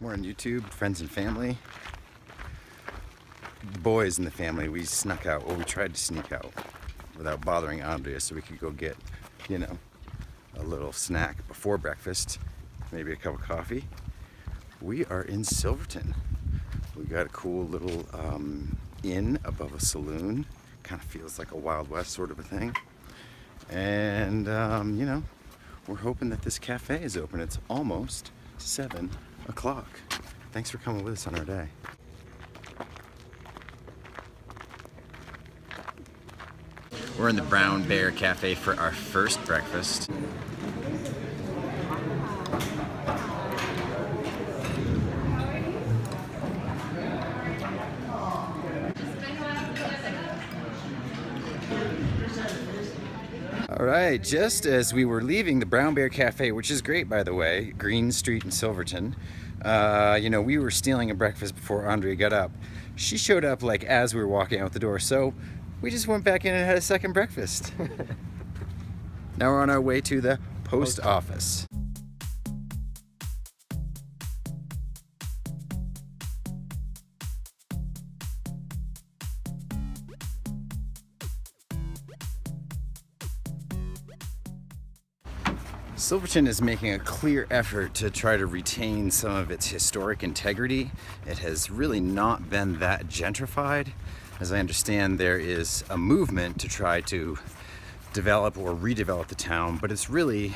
We're on YouTube, friends and family. The boys in the family, we snuck out, or we tried to sneak out without bothering Andrea so we could go get, you know, a little snack before breakfast, maybe a cup of coffee. We are in Silverton. We got a cool little inn above a saloon. Kind of feels like a Wild West sort of a thing. And, you know, we're hoping that this cafe is open. It's almost 7 o'clock. Thanks for coming with us on our day. We're in the Brown Bear Cafe for our first breakfast. All right, just as we were leaving the Brown Bear Cafe, which is great, by the way, Green Street in Silverton, you know, we were stealing a breakfast before Andrea got up. She showed up like as we were walking out the door, so we just went back in and had a second breakfast. Now we're on our way to the post office. Silverton is making a clear effort to try to retain some of its historic integrity. It has really not been that gentrified. As I understand, there is a movement to try to develop or redevelop the town, but it's really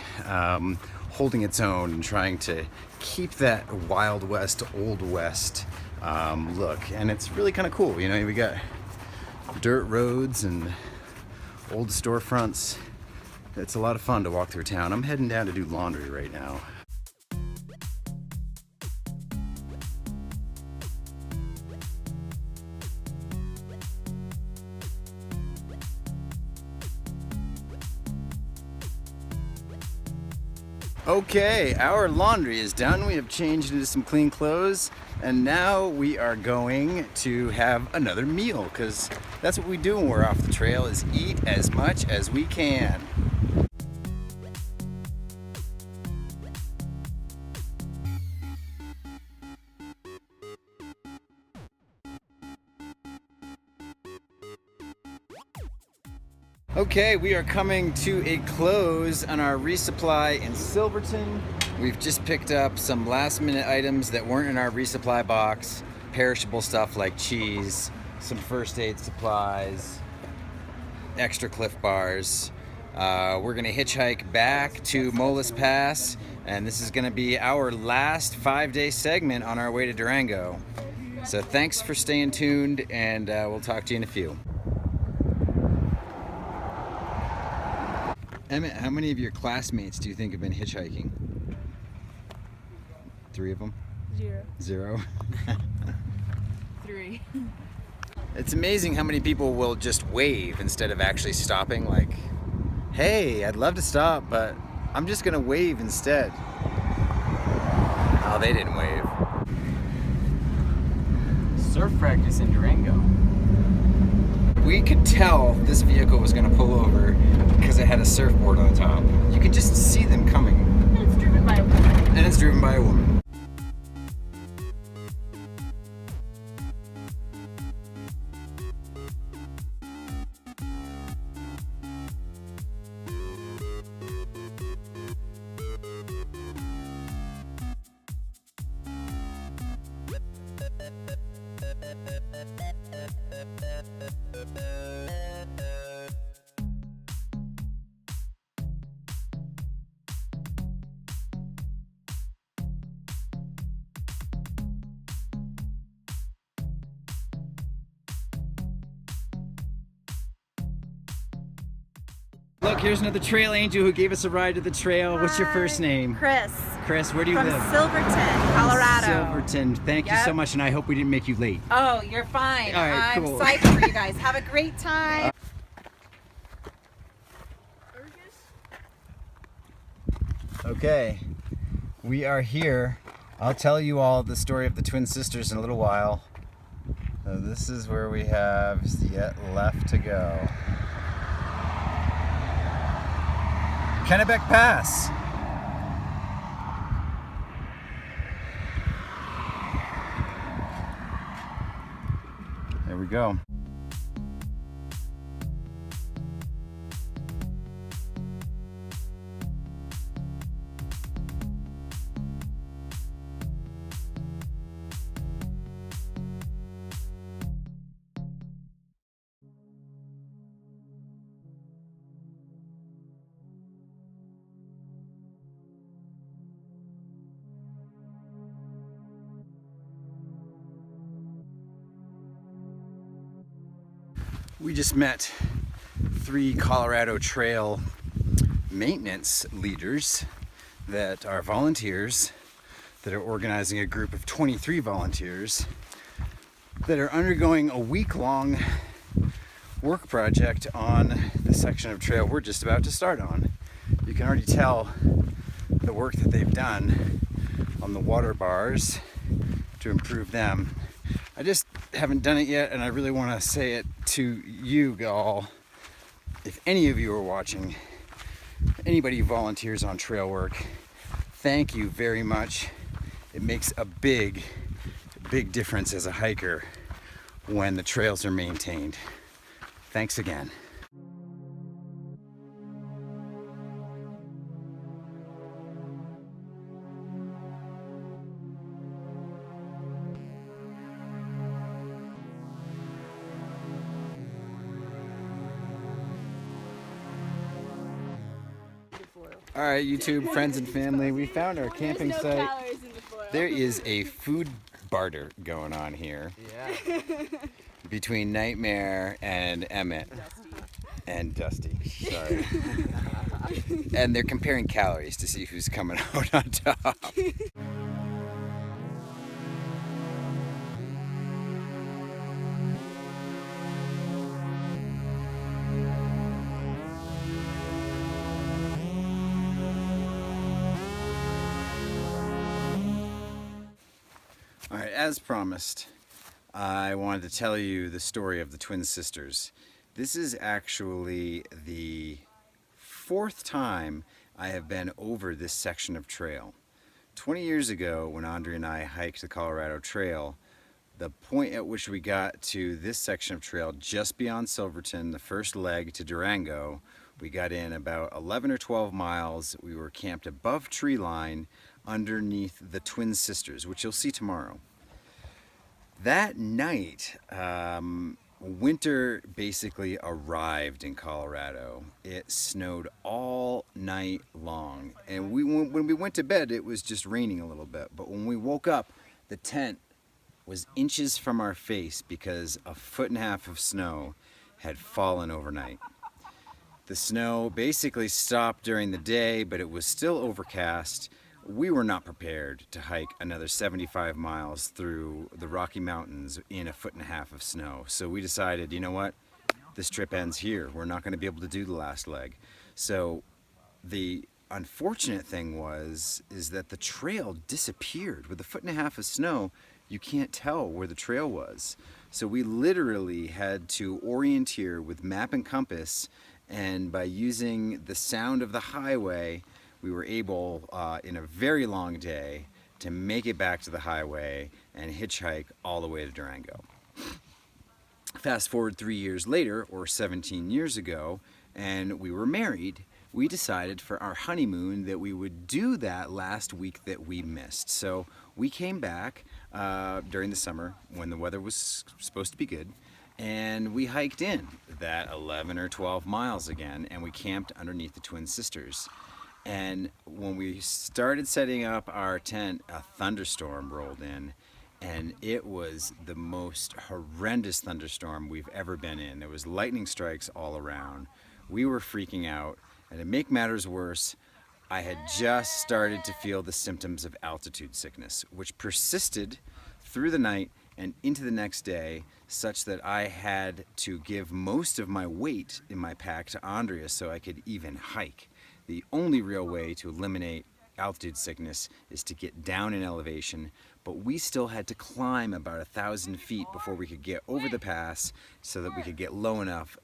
holding its own and trying to keep that Wild West, Old West look. And it's really kind of cool. You know, we got dirt roads and old storefronts. It's a lot of fun to walk through town. I'm heading down to do laundry right now. Okay, our laundry is done. We have changed into some clean clothes, and now we are going to have another meal, because that's what we do when we're off the trail, is eat as much as we can. Okay, we are coming to a close on our resupply in Silverton. We've just picked up some last minute items that weren't in our resupply box, perishable stuff like cheese, some first aid supplies, extra Cliff Bars. We're gonna hitchhike back to Molas Pass, and this is gonna be our last 5-day segment on our way to Durango. So thanks for staying tuned, and we'll talk to you in a few. Emmett, how many of your classmates do you think have been hitchhiking? 3 of them? 0. 3. It's amazing how many people will just wave instead of actually stopping. Like, hey, I'd love to stop, but I'm just gonna wave instead. Oh, they didn't wave. Surf practice in Durango. We could tell this vehicle was gonna pull over because it had a surfboard on the top. You can just see them coming. And it's driven by a woman. And it's driven by a woman. Look, here's another trail angel who gave us a ride to the trail. What's your first name? Chris. Chris, where do you From live? Silverton, Colorado. Silverton. Thank you so much, and I hope we didn't make you late. Oh, you're fine. All right, I'm cool. psyched for you guys. Have a great time. Okay, we are here. I'll tell you all the story of the twin sisters in a little while. So this is where we have yet left to go. Kennebec Pass. we go. We just met 3 Colorado Trail maintenance leaders that are volunteers that are organizing a group of 23 volunteers that are undergoing a week-long work project on the section of trail we're just about to start on. You can already tell the work that they've done on the water bars to improve them. I just haven't done it yet, and I really want to say it to you all. If any of you are watching, anybody who volunteers on trail work, thank you very much. It makes a big difference as a hiker when the trails are maintained. Thanks again. All right, YouTube friends and family, we found our camping site. There is a food barter going on here. Yeah. Between Nightmare and Emmett. And Dusty. Sorry. And they're comparing calories to see who's coming out on top. All right, as promised, I wanted to tell you the story of the twin sisters. This is actually the 4th time I have been over this section of trail. 20 years ago, when Andre and I hiked the Colorado Trail, the point at which we got to this section of trail just beyond Silverton, the first leg to Durango, we got in about 11 or 12 miles. We were camped above tree line underneath the Twin Sisters, which you'll see tomorrow. That night, winter basically arrived in Colorado. It snowed all night long, and when we went to bed, it was just raining a little bit. But when we woke up, the tent was inches from our face because 1.5 feet of snow had fallen overnight. The snow basically stopped during the day, but it was still overcast. We were not prepared to hike another 75 miles through the Rocky Mountains in 1.5 feet of snow. So we decided, you know what? This trip ends here. We're not going to be able to do the last leg. So the unfortunate thing is that the trail disappeared. With 1.5 feet of snow, you can't tell where the trail was. So we literally had to orienteer with map and compass, and by using the sound of the highway, we were able, in a very long day, to make it back to the highway and hitchhike all the way to Durango. Fast forward 3 years later, or 17 years ago, and we were married, we decided for our honeymoon that we would do that last week that we missed. So we came back during the summer when the weather was supposed to be good, and we hiked in that 11 or 12 miles again, and we camped underneath the Twin Sisters. And when we started setting up our tent, a thunderstorm rolled in, and it was the most horrendous thunderstorm we've ever been in. There was lightning strikes all around. We were freaking out, and to make matters worse, I had just started to feel the symptoms of altitude sickness, which persisted through the night and into the next day, such that I had to give most of my weight in my pack to Andrea so I could even hike. The only real way to eliminate altitude sickness is to get down in elevation, but we still had to climb about 1,000 feet before we could get over the pass so that we could get low enough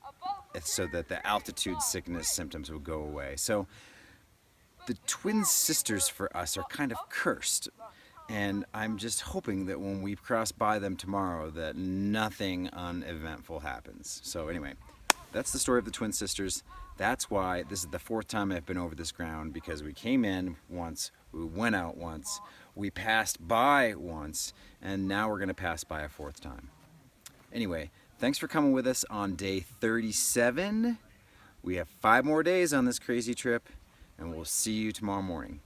so that the altitude sickness symptoms would go away. So the Twin Sisters for us are kind of cursed. And I'm just hoping that when we cross by them tomorrow that nothing uneventful happens. So anyway, that's the story of the twin sisters. That's why this is the 4th time I've been over this ground, because we came in once, we went out once, we passed by once, and now we're going to pass by a 4th time. Anyway, thanks for coming with us on day 37. We have 5 more days on this crazy trip, and we'll see you tomorrow morning.